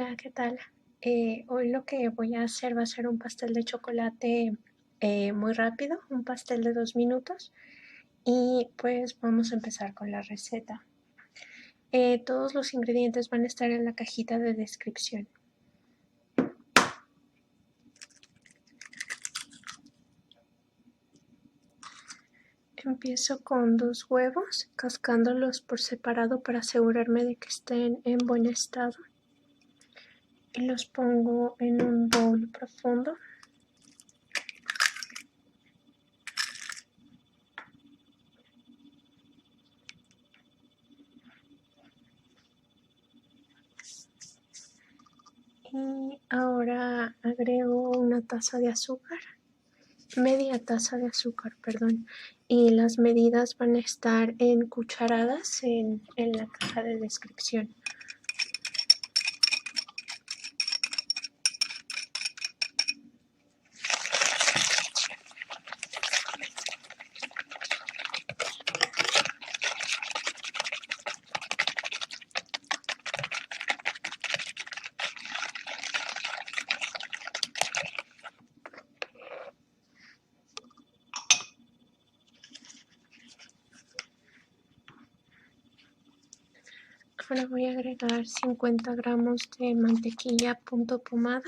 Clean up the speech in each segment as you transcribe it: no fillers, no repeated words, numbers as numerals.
Hola, ¿qué tal? Hoy lo que voy a hacer va a ser un pastel de chocolate muy rápido, un pastel de 2 minutos. Y pues vamos a empezar con la receta. Todos los ingredientes van a estar en la cajita de descripción. Empiezo con 2 huevos, cascándolos por separado para asegurarme de que estén en buen estado. Y los pongo en un bowl profundo. Y ahora agrego una taza de azúcar, media taza de azúcar, perdón. Y las medidas van a estar en cucharadas en la caja de descripción. Ahora voy a agregar 50 gramos de mantequilla punto pomada,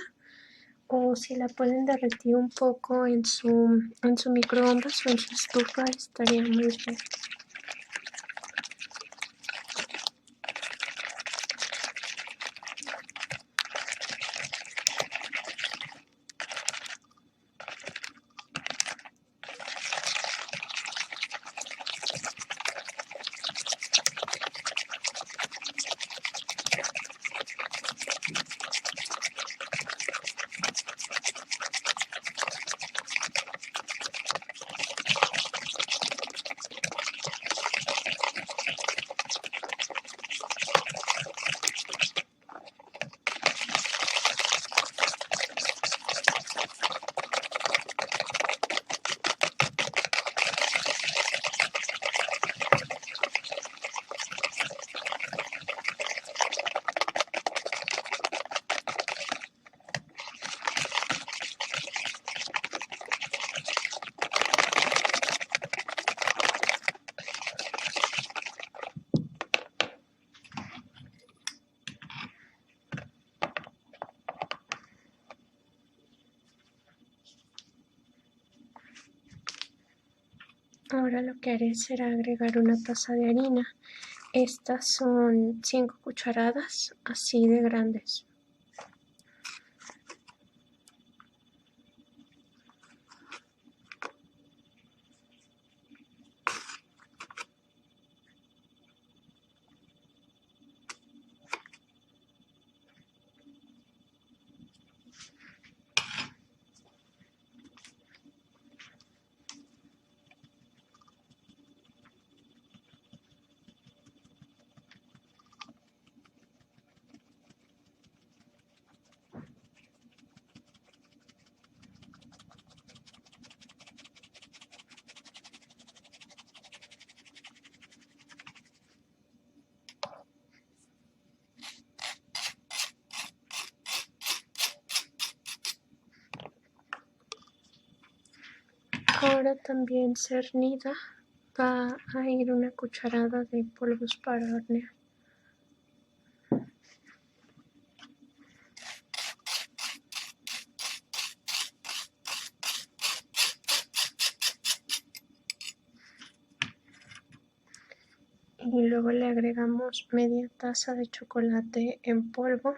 o si la pueden derretir un poco en su microondas o en su estufa estaría muy bien. Ahora lo que haré será agregar una taza de harina. Estas son 5 cucharadas, así de grandes. Ahora también cernida va a ir una cucharada de polvos para hornear. Y luego le agregamos media taza de chocolate en polvo,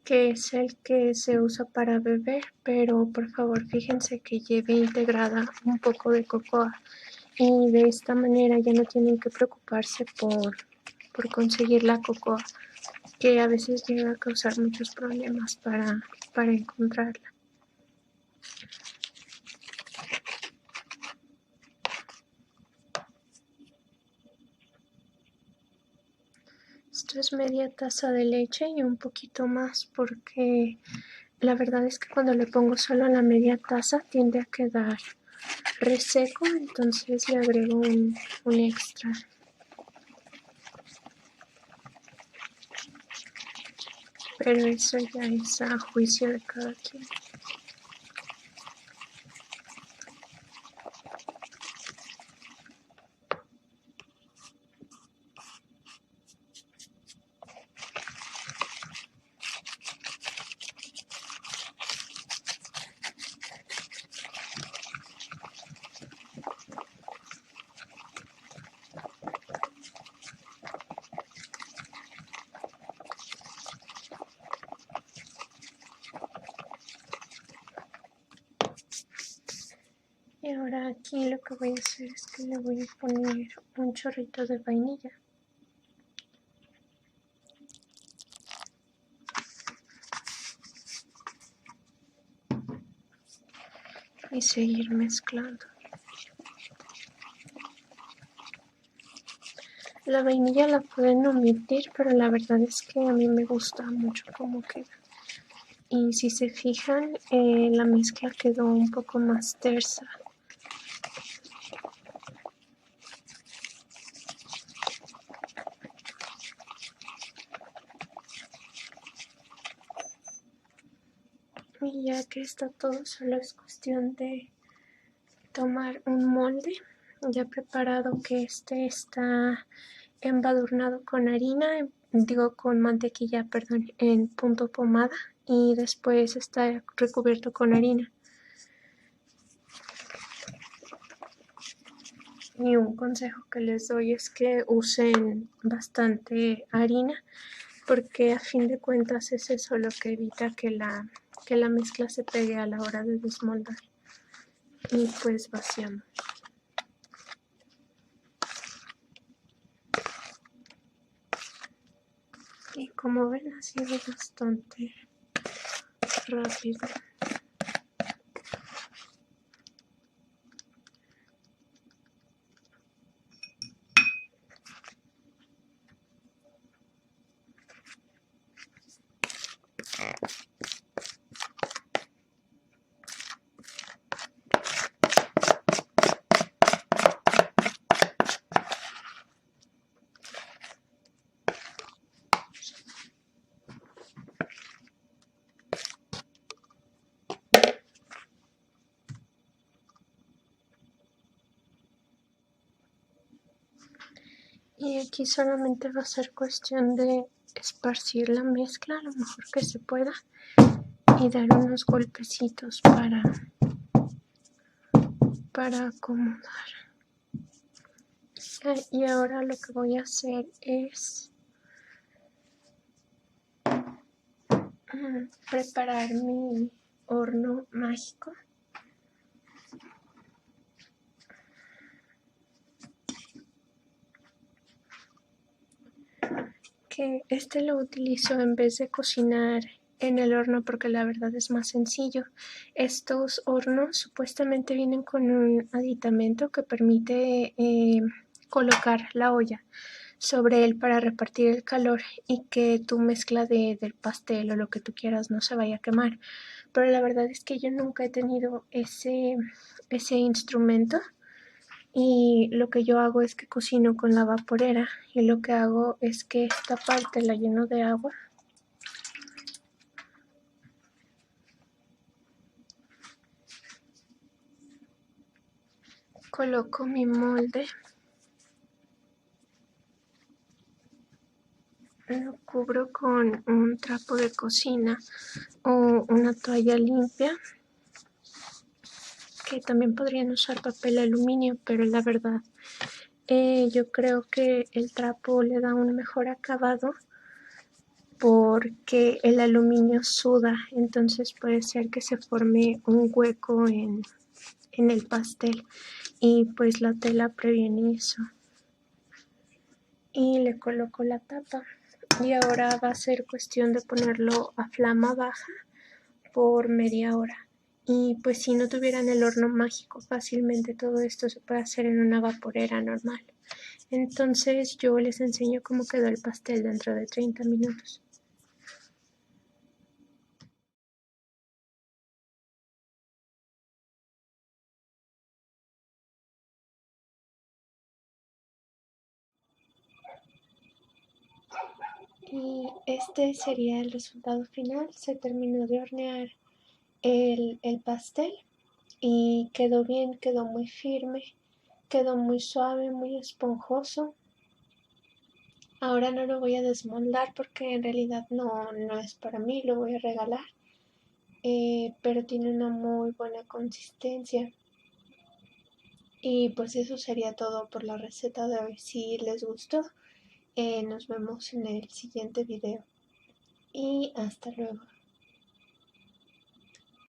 que es el que se usa para beber, pero por favor fíjense que lleve integrada un poco de cocoa, y de esta manera ya no tienen que preocuparse por conseguir la cocoa, que a veces llega a causar muchos problemas para encontrarla. Esto es media taza de leche y un poquito más, porque la verdad es que cuando le pongo solo la media taza tiende a quedar reseco, entonces le agrego un extra. pero eso ya es a juicio de cada quien. Y ahora aquí lo que voy a hacer es que le voy a poner un chorrito de vainilla. Y seguir mezclando. La vainilla la pueden omitir, pero la verdad es que a mí me gusta mucho cómo queda. Y si se fijan, la mezcla quedó un poco más tersa. Y ya que está todo, solo es cuestión de tomar un molde ya preparado, que este está embadurnado con harina, con mantequilla, perdón, en punto pomada, y después está recubierto con harina. Y un consejo que les doy es que usen bastante harina, porque a fin de cuentas es eso lo que evita que la mezcla se pegue a la hora de desmoldar. Y pues vaciamos. Y como ven, ha sido bastante rápido. Y aquí solamente va a ser cuestión de esparcir la mezcla lo mejor que se pueda y dar unos golpecitos para acomodar. Y ahora lo que voy a hacer es preparar mi horno mágico. Que este lo utilizo en vez de cocinar en el horno, porque la verdad es más sencillo. Estos hornos supuestamente vienen con un aditamento que permite colocar la olla sobre él para repartir el calor y que tu mezcla del pastel o lo que tú quieras no se vaya a quemar. Pero la verdad es que yo nunca he tenido ese instrumento. Y lo que yo hago es que cocino con la vaporera, y lo que hago es que esta parte la lleno de agua. Coloco mi molde, lo cubro con un trapo de cocina o una toalla limpia, que también podrían usar papel aluminio, pero la verdad yo creo que el trapo le da un mejor acabado porque el aluminio suda, entonces puede ser que se forme un hueco en el pastel, y pues la tela previene eso. Y le coloco la tapa, y ahora va a ser cuestión de ponerlo a flama baja por media hora. Y pues si no tuvieran el horno mágico, fácilmente todo esto se puede hacer en una vaporera normal. Entonces yo les enseño cómo quedó el pastel dentro de 30 minutos. Y este sería el resultado final. Se terminó de hornear el pastel y quedó bien, quedó muy firme, quedó muy suave, muy esponjoso. Ahora no lo voy a desmoldar porque en realidad no es para mí, lo voy a regalar. Pero tiene una muy buena consistencia. Y pues eso sería todo por la receta de hoy. Si les gustó, nos vemos en el siguiente video. Y hasta luego.